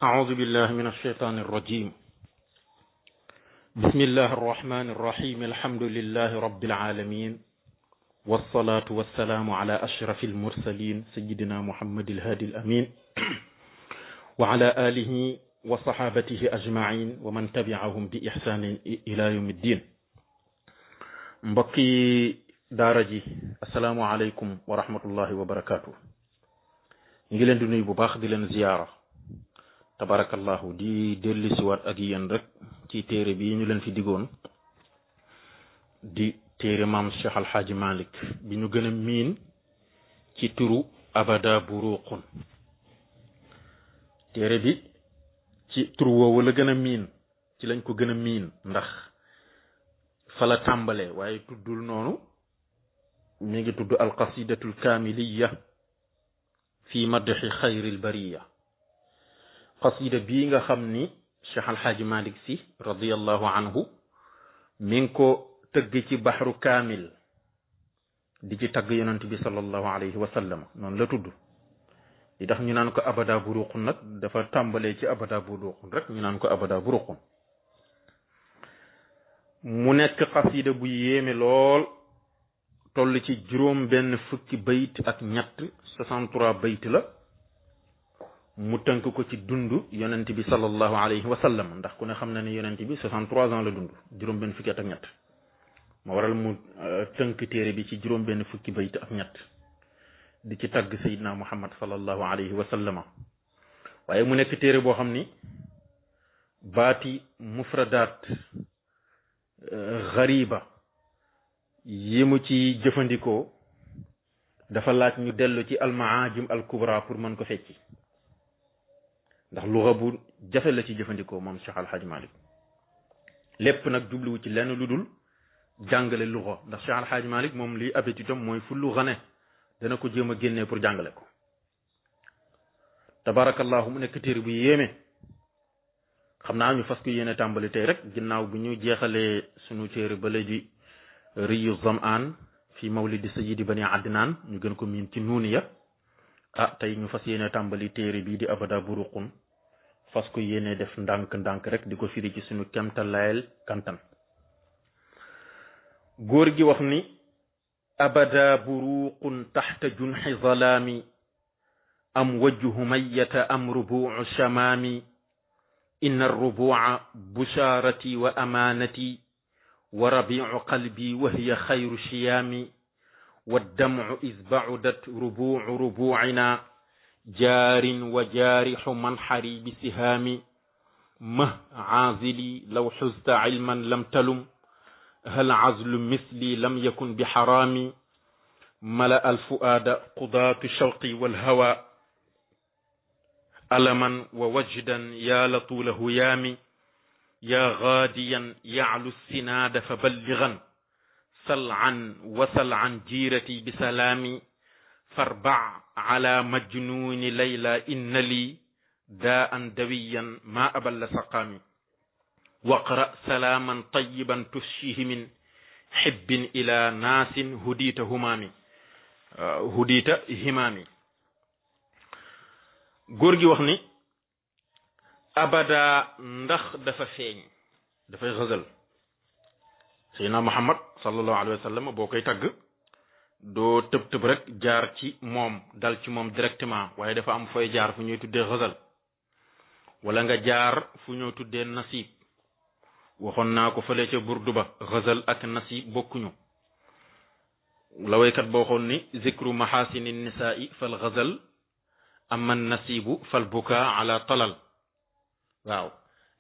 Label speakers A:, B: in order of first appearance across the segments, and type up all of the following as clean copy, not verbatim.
A: أعوذ بالله من الشيطان الرجيم. بسم الله الرحمن الرحيم. الحمد لله رب العالمين، والصلاة والسلام على أشرف المرسلين سيدنا محمد الهادي الأمين وعلى آله وصحابته أجمعين ومن تبعهم بإحسان إلى يوم الدين. مبكي دارجي السلام عليكم ورحمة الله وبركاته. نجلن دوني بباخ دي لن زيارة tabarakallahu di dellusiwaat ak yéen rek ci téere bi ñu leen fi digoon di téere maam Cheikh Alxaaji Malik bi ñu gën a miin ci turu abada buruqun. téere bi ci turu woowu la gën a miin, ci lañ ko gën a miin ndax fa la tàmbalee, waaye tuddul noonu. mi ngi tudd alqasidatul kaamiliya fi madxi xayril bariya. qasida bii nga xam ni Cheikh Alxaaji Malik si radiyallahu anhu mi ngi ko tëgg ci baxru kaamil di ci tagg yonent bi sallallahu alayhi wa sallam, noonu la tudd. li tax ñu naan ko abada buruqun nag dafa tàmbalee ci abada buruqun rek ñu naan ko abada buruqun. mu nekk qasida bu yéeme lool, toll ci juróom benn fukki bayt ak ñett 63 bayt la. mu tënk ko ci dund yonent bi sallallahu alayhi wa sallam, ndax ku ne xam na ne yonent bi 63 ans la dund, juróom benn fukki at ak ñett. moo waral mu tënk téere bi ci juróom benn fukki bayt ak ñett di ci tagg sayidna muhammad sallallahu alayhi wa sallam. waaye mu nekk téere boo xam ni baati mufradaat xariba yi mu ci jëfandikoo dafa laaj ñu dellu ci almaajim al kubra pour mën ko fecci, ndax luxa bu jafe la ci jëfandikoo moom Cheikh Alxaaji Malik. lépp nag jubluwu ci lenn lu dul jàngale luxa, ndax Cheikh Alxaaji Malik moom liy appétit am mooy fu luxa ne dana ko jéem a génnee pour jàngale ko. tabarakallahu mu nekk téere bu yéeme. xam naa ñu fas ko yéene tàmbali tey rek ginnaaw bu ñu jeexalee sunu téere ba léegi riyu zamaan fi mawlidi sayidi bani adnaan, ñu gën ko miin ci nuuniya. tey ñu fas yéene tàmbali téere bii di abada buruqun, fas ko yéene def ndànk-ndànk rek di ko firi ci suñu kemtalayel kantan. góor gi wax ni abada buruqun taxta junxi zalaami am wajhu mayyata am rubuu shamaami inna arrubua busharati wa amanati wa rabiu qalbi wa hiya xayru shiyaami والدمع إذ بعدت ربوعنا جار وجارح منحري بسهام مه عازلي لو حزت علما لم تلم هل عزل مثلي لم يكن بحرام ملأ الفؤاد قضاة الشوق والهوى ألما ووجدا يا لطول هيام يا غاديا يعلو السناد فبلغا سل عن وسل عن جيرتي بسلامي فاربع على مجنون ليلى إن لي داء دويا ما أبل سقامي واقرأ سلاما طيبا تشيه من حب إلى ناس هديت همامي هديت همامي. góor gi wax ni abada ndax dafa feeñ, dafay xësal. Seydina Muhammad sallallahu alayhi wa sallam boo koy tagg doo tëb rek jaar ci moom dal ci moom directement, waaye dafa am fooy jaar fu ñuy tuddee xësal, wala nga jaar fu ñoo tuddee nasib. waxoon naa ko fële ca burdu ba, xësal ak nasib bokkuñu. la waykat boo xoon ni zikru mahasini nisaa'i fal xësal amma nasibu fal buka ala talal. waaw,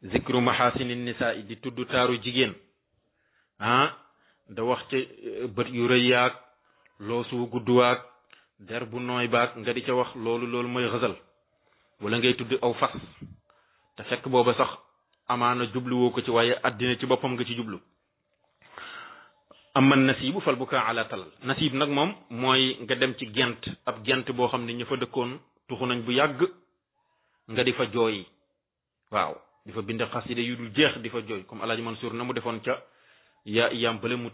A: zikru mahasini nisaa'i di tudd taaru jigéen, da wax ci bët yu rëy yaag loosu gudd waag der bu nooy baag nga di ca wax loolu mooy xësal. wala ngay tudd aw fas te fekk booba sax amaana jubluwoo ko ci, waaye àddina ci boppam nga ci jublu. aman nasibu fal buka ala talal. nasib nag moom mooy nga dem ci gent, ab gent boo xam ne ña fa dëkkoon tuxu nañ bu yàgg, nga di fa jooy. waaw, di fa bind xasida yu dul jeex di fa jooy, comme Alaaji Mansour na mu defoon ca yaa iyam bële mu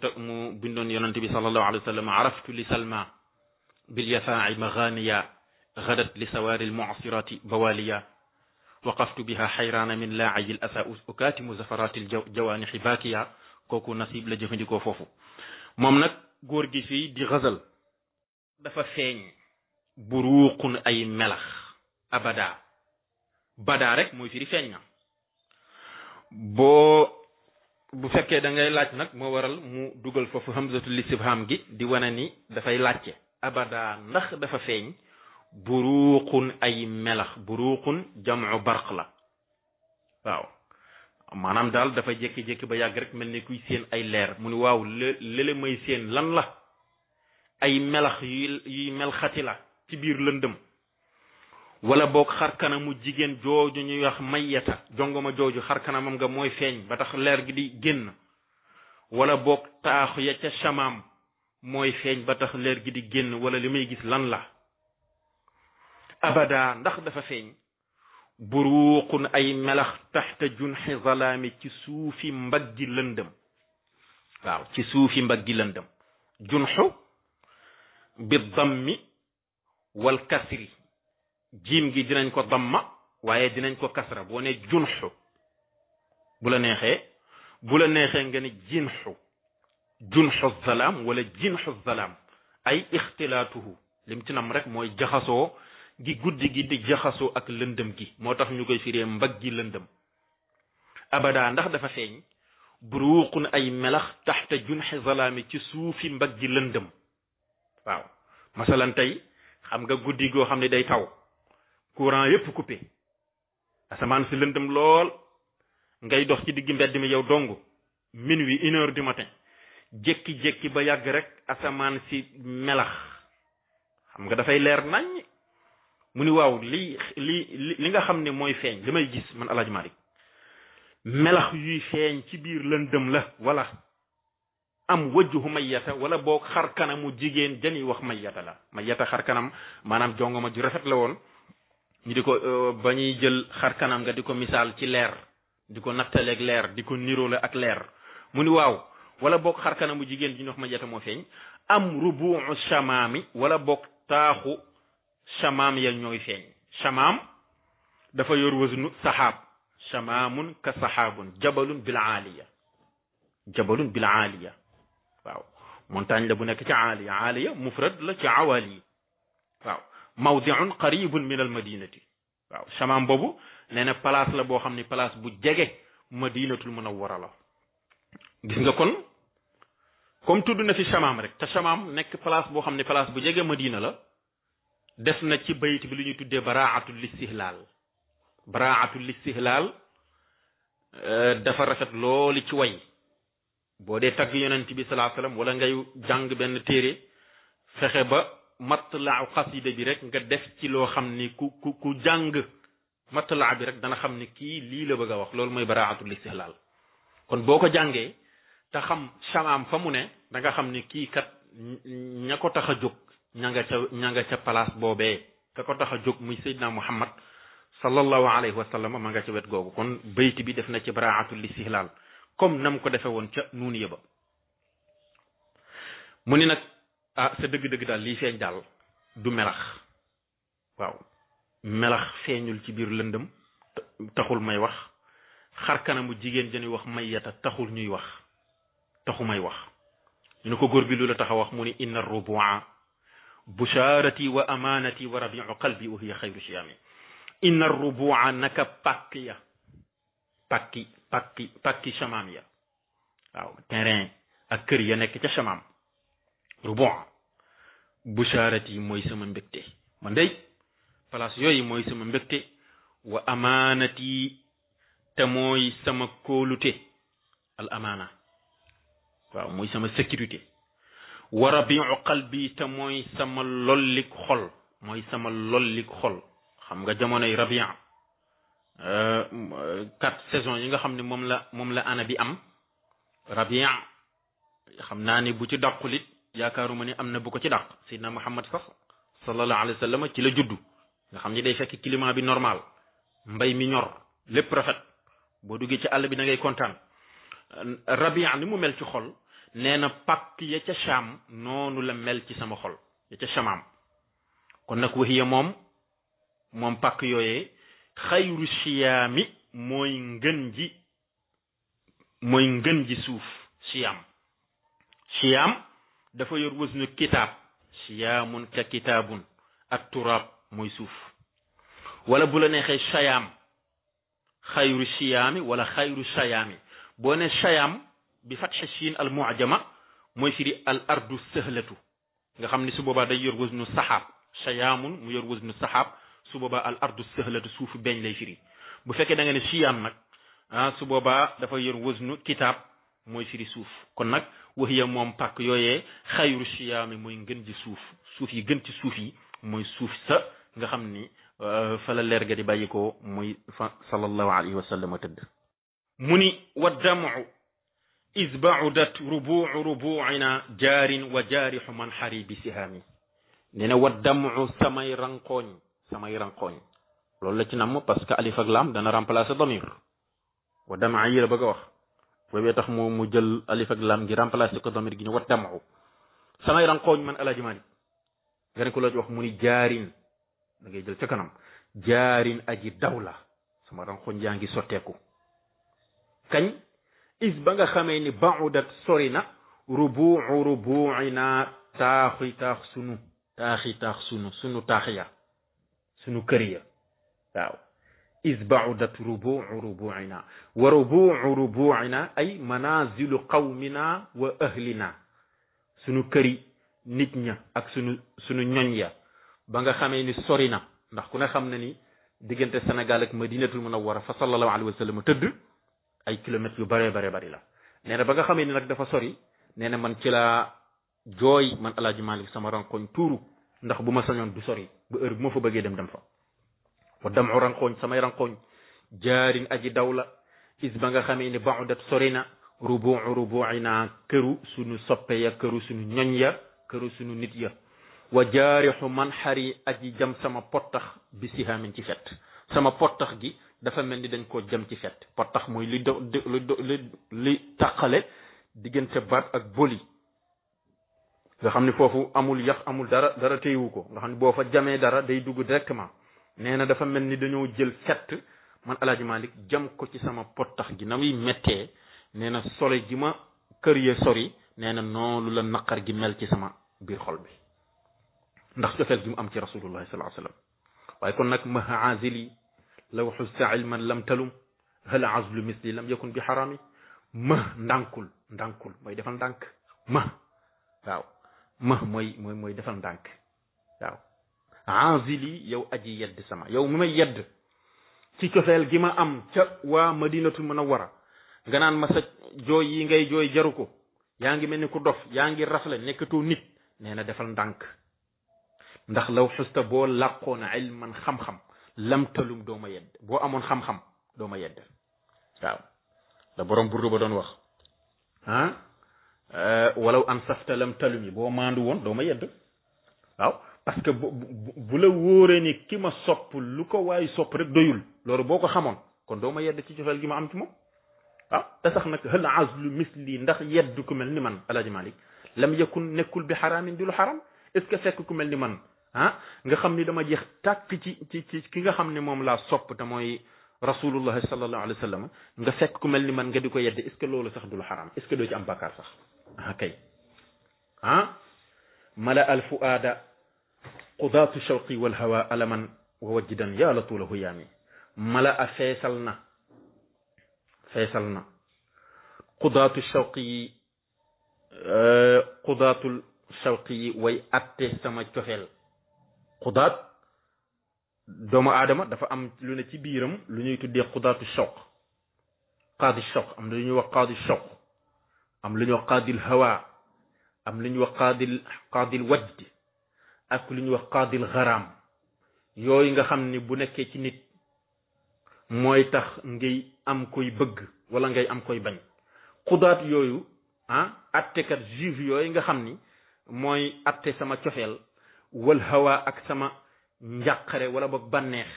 A: bindoon yonante bi sallallahu alayhi wa sallam araftu li salma bil yafaa'i maghaniya ghadat li sawaari al mu'sirati bawaliya waqaftu biha xayraana min laayil asa ukaatimu zafaratil jawaanixi baakiya kooku nasib la jëfandikoo foofu. moom nag góor gi fii di xasal dafa feeñ buruuqun ay melax abada bada rek mooy firi feeñ na. bu fekkee da ngay laaj nag moo waral mu dugal foofu hamzatul istifham gi di wane ni dafay laajte abada ndax dafa feeñ buruuqun ay melax buruuqun jamu barq la waaw maanaam daal dafa jékki-jékki ba yàgg rek mel ni kuy seen ay leer mu ni waaw lële may seen lan la ay melax yuy melxati la ci biir lëndëm wala boog xarkanamu jigéen jooju ñuy wax mayyata jongoma jooju xarkanamam nga mooy feeñ ba tax leer gi di génn wala boog taax ya ca shamaam mooy feeñ ba tax leer gi di génn wala li may gis lan la abada ndax dafa feeñ buruuqun ay melax taxta junxi zalaami ci suufi mbaggi lëndëm waaw ci suufi mbaggi lëndëm junxu bi dammi wal kasri jiim gi dinañ ko damma waaye dinañ ko kasra boo ne junxu bu la neexee nga ne junxu zalaam wala jinxu zalaam ay ixtilaatuhu lim ci nam rek mooy jaxasoo gi guddi gi di jaxasoo ak lëndëm gi moo tax ñu koy firee mbaggi lëndëm abada ndax dafa feeñ buruuqun ay melax taxta junxi zalaami ci suufi mbaggi lëndëm waaw masalan tey xam nga guddi goo xam ne day taw courant yépp coupé asamaan si lëndëm lool ngay dox ci digg mbedd mi yow dong minuit 1 heure du matin jékki-jékki ba yàgg rek asamaan si melax xam nga dafay leer nañ mu ni waaw li nga xam ne mooy feeñ li may gis man Alaaji Malik melax yuy feeñ ci biir lëndëm la wala am wajhu mayyata wala boog xar kanamu jigéen jani wax mayyata la mayyata xar kanam maanaam jongoma ju rafet la woon ñu di ko ba ñuy jël xar kanam nga di ko misaal ci leer di ko nattaleeg leer di ko niroole ak leer mu ni waaw wala boog xar kanamu jigéen ji ñu wax mayyata moo feeñ am rubuu shamaami wala boog taaxu shamaam ya ñooy feeñ shamaam dafa yor wasnu saxaab shamaamun ka saxaabun jabalun bil aaliya waaw montagne la bu nekk ci aaliya mufrad la ci awali waaw mawdiun qaribun min al madinati waaw shamaam boobu nee na place la boo xam ne place bu jege madinatul munawwara la gis nga kon comme tudd na fi shamaam rek te shamaam nekk place boo xam ne place bu jege madina la def na ci bayit bi lu ñuy tuddee baraatul istihlaal dafa rafet loolu ci way boo dee tagg yonent bi sallallahu alayhi wasallam wala ngay jàng benn téere fexe ba matlaaw xasida bi rek nga def ci loo xam ni ku jàng matlaa bi rek dana xam ni kii lii la bëgg a wax loolu mooy baraatul istihlaal kon boo ko jàngee te xam shamaam fa mu ne da nga xam ni kii kat ña ko tax a jóg ña nga ca place boobee ka ko tax a jóg muy Seydina Muhammad sallallahu alayhi wa sallam ma nga ca wet googu kon bayti bi def na ci baraatul istihlaal comme nam ko defe woon ca nuunu yëba mu ni nag sa dëgg-dëgg daal lii feeñ daal du melax waaw melax feeñul ci biir lëndëm taxul may wax xar kanamu jigéen jënuy wax mayyata taxul ñuy wax taxu may wax ñu ne ko góor bi lu la tax a wax mu ni inna rubua busharati wa amanati wa rabiu qalbi wa hiya xayru shiyami inna rubua naka pakki shamaam ya waaw terrain ak kër ya nekk ca shamaam rubua busharati mooy sama mbégte man day place yooyu mooy sama mbégte wa amanati te mooy sama kóolute al amana waaw mooy sama sécurité wa rabiu qalbi te mooy sama lollik xol xam nga jamonoy rabia 4 saisons yi nga xam ne moom la ana bi am rabia xam naa ni bu ci dàqulit yaakaaruma ni am na bu ko ci dàq Seydina Muhammad sax sallallahu alayhi wa sallam ci la juddu nga xam ni day fekk climat bi normal mbay mi ñor lépp rafet boo duggee ci àll bi da ngay kontaan rabia ni mu mel ci xol nee na pàkk ya ca Sham noonu la mel ci sama xol ya ca Shamaam kon nag waxiya moom pàkk yooyee xayru siyaami mooy ngën ji suuf siyaam dafa yor wasnu kitaab siyaamun ka kitaabun ak turaab mooy suuf wala bu la neexee shayaam xayru siyaami wala xayru shayaami boo ne shayaam bi fatxi siin al mu'jama mooy firi al ardu sëhlatu nga xam ni su boobaa day yor wasnu saxaab shayaamun mu yor wasnu saxaab su boobaa al ardu sëhlatu suufu beñ lay firi bu fekkee da nga ne siyaam nag su boobaa dafa yor wasnu kitaab mooy firi suuf kon nag waxiya moom pàkk yooyee xayru siyaami mooy ngën ji suuf yi gën ci suuf yi mooy suuf sa nga xam ni fa la leer ga di bàyyi ko muy fa sallallahu alayhi wa sallam tëdd mu ni wa damu is baudat rubuina jaarin wa jaarixu man xari bi sihaami nee na wa damu samay ranqooñ loolu la ci namm parce que alif ak lam dana remplacer damir wa dama yi la bëgg a wax boobee tax mu jël alif ak lam gi remplacer ko damir gi ne wa damu samay ranqooñ man Alaaji Maalik nga ne ko la ci wax mu ni jaarin da ngay jël ca kanam jaarin aji daw la sama ranqooñ yaa ngi sotteeku kañ is ba nga xamee ni baudat sori na rubuina taaxi taax sunu taax ya sunu kër ya waaw is baudat rubuina wa rubuina ay manazilu qawmina wa ahlina sunu këri nit ña ak sunu ñoñ ya ba nga xamee ni sori na ndax ku ne xam na ni diggante Sénégal ak Madinatul Munawwara fa sallallahu alayhi wa sallam tëdd ay kilomètres yu bare bari la nee na ba nga xamee ni nag dafa sori nee na man ci laa jooy man Alaaji Maalik sama rankoñ tuuru ndax bu ma sañoon du sori ba heure bu ma fa bëggee dem fa wa damu rankoñ samay rankoñ jaarin aji daw la is ba nga xamee ni baudat sori na rubuina këru sunu soppe ya këru sunu ñoñ ya këru sunu nit ya wa jaarixu man xari aji jam sama pottax bi sihaamin ci fet sama pottax gi dafa mel ni dañ koo jam ci fet pottax mooy li taqale diggante baat ak boli nga xam ni foofu amul yax amul dara téyewu ko nga xam ni boo fa jamee dara day dugg directement nee na dafa mel ni dañoo jël fet man Alaaji Maalik jam ko ci sama pottax gi na muy mettee nee na sole gi ma kër ya sori nee na noonu la naqar gi mel ci sama biir xol bi ndax cofeel gi mu am ci rasulullahi sallallahu alayhi wa sallam waaye kon nag maha azili law xusta ilman lam talum hal azlu misli lam yakun bi xarami ndànkul mooy defal ndànk mooy defal ndànk waaw azili yow aji yedd sama yow mi may yedd ci cofeel gi ma am ca waa Madinatul Munawwara nga naan ma sa jooy yi ngay jooy jaru ko yaa ngi mel ni ku dof yaa ngi rafle nekkatoo nit nee na defal ndànk ndax law xusta boo làqoona ilman xam-xam lam talum doo ma yedd boo amoon xam-xam doo ma yedd waaw la borom burdu ba doon wax walaw an safta lam talum yi boo maandu woon doo ma yedd waaw parce que bu la wóoree ni ki ma sopp lu ko waaye sopp rek doyul loolu boo ko xamoon kon doo ma yedd ci cofeel gi ma am ci moom waaw te sax nag hal azlu misli ndax yedd ku mel ni man Alaaji Maalik lam yakun nekkul bi xaraamin di lu xaram est-ce que fekk ku mel ni man nga xam ni dama jeex tàkk ci ki nga xam ne moom laa sopp te mooy rasulullahi sallallahu alayhi wa sallam nga fekk ku mel ni man nga di ko yedde est-ce que loolu sax du lu xaram est-ce que doo ci am bàkkaar sax kay mala al fuaada qudaatu shawqi wal hawa alaman wa wajdan yaa la tuula huyaami mala a feesal na qudaatu shawqi yi way atte sama cofeel xudaat doomu aadama dafa am lu ne ci biiram lu ñuy tuddee xudaatu shawq qaadi shawq am lu ñuy wax qaadi shawq am lu ñuy wax qaadil hawa am lu ñuy wax qaadil wajd ak lu ñuy wax qaadil gharam yooyu nga xam ni bu nekkee ci nit mooy tax ngay am koy bëgg wala ngay am koy bañ xudaat yooyu attekat juif yooyu nga xam ni mooy atte sama cofeel wal hawa ak sama njàqare wala boog bànneex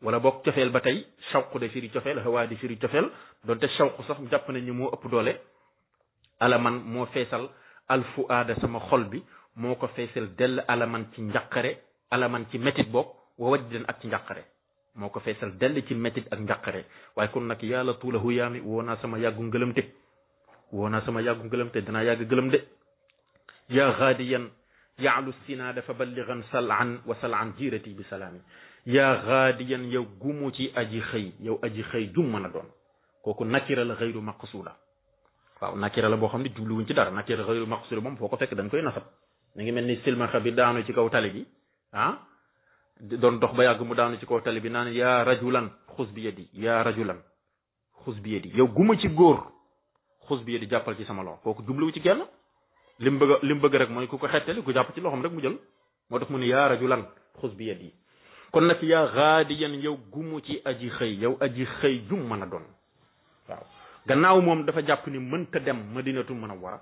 A: wala boog cofeel ba tey shawq de firi cofeel hawa di firi cofeel donte shawq sax jàpp nañ ni moo ëpp doole alaman moo feesal alfu aada sama xol bi moo ko feesal dell alaman ci njàqare alaman ci métit boog wa wajdan ak ci njàqare moo ko feesal dell ci métit ak njàqare waaye kon nag yàlla tuulahu yaami woo naa sama yàggu ngëlëmte danaa yàgg gëlëm de yaa gaadiyan yaalu sinaada fa balligan salan wa salan jiirati bi salaami yaa gaadiyan yow gumu ci aji xëy jum mën a doon kooku nakira la xëyru maqsuuda waaw nakira la boo xam ne jubluwuñ ci dara nakira xëyru maqsuuda moom foo ko fekk dañ koy nasab mi ngi mel ni silmaxa bi daanu ci kaw tali bi doon dox ba yàgg mu daanu ci kaw tali bi naan yaa rajulan xus bi yadi yow guma ci góor xus bi yadi jàppal ci sama loxo kooku jubluwu ci kenn li mu bëgg rek mooy ku ko xettali ku jàpp ci loxoom rek mu jël moo tax mu ne yaa rajulan xus bi yadi kon nag yaa gaadiyan yow gumu ci aji xëy jum mën a doon waaw gannaaw moom dafa jàpp ni mënta dem Madinatul Munawwara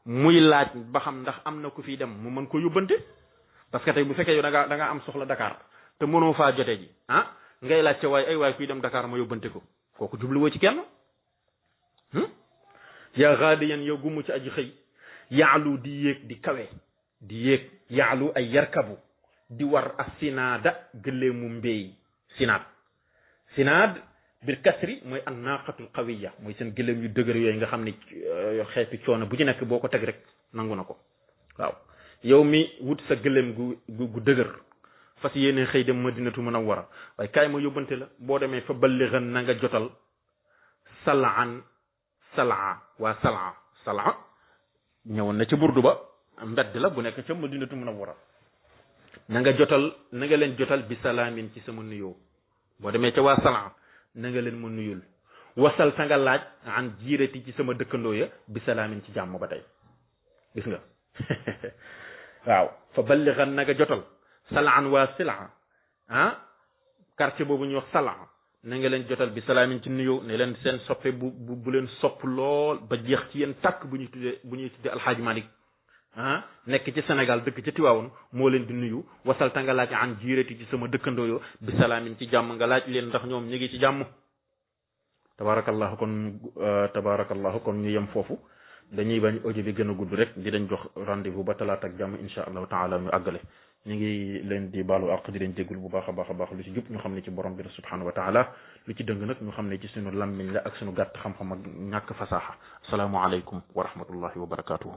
A: muy laaj ba xam ndax am na ku fi dem mu mën ko yóbbante parce que tey bu fekkee yow da nga am soxla Dakar te mënoo faa jote ji ngay laaj ca waay kuy dem Dakar ma yóbbante ko kooku jubluwoo ci kenn yaa gaadiyan yow gumu ci aji xëy yaalu di yéeg di kawe di yéeg yaalu ay yarkabu di war as sinaada gëleemu mbéy sinaad bil kasri mooy an naaqatul qawiya mooy seen gëléem yu dëgër yooyu nga xam ne xeetu coono bu ci nekk boo ko teg rek nangu na ko waaw yow mi wut sa gëléem gu dëgër fas yéene xëy dem Madinatu Munawwara waaye kaay ma yóbbante la boo demee fa balligan na nga jotal salaa ñëwoon na ca burdu ba mbedd la bu nekk ca Madinatu Munawwara na nga leen jotal bi salaamin ci sama nuyoo boo demee ca waa salaa na nga leen ma nuyul wasal ta nga laaj an jiirati ci sama dëkkandoo ya bi salaamin ci jàmm ba tey gis nga waaw fa balligan na nga jotal salaan waa sila quartier boobu ñuy wax sala na nga leen jotal bi salaamin ci nuyoo ne leen seen soppe bu leen sopp lool ba jeex ci yéen tàkk bu ñuy tuddee alxaaji Malik nekk ci Sénégal dëkk ca Tiwaawoon moo leen di nuyu wasal ta nga laaj an jiirati ci sama dëkkandoo yo bi salaamin ci jàmm nga laaj leen ndax ñoom ñu ngi ci jàmm tabarakallahu kon ñu yem foofu dañuy bañ audio bi gën a gudd rek di dañ jox rendez-vous ba talaata ak jàmm insha allahu taala ñu àggale ñu ngi leen di baalu àq di leen jéggul bu baax a baax lu ci jub ñu xam ne ci borom bi subhanahu wa taala lu ci dëng nag ñu xam ne ci suñu lammiñ la ak suñu gàtt xam-xam ak ñàkk fasaaxa asalaamu aleykum wa rahmatullahi wa barakatuhu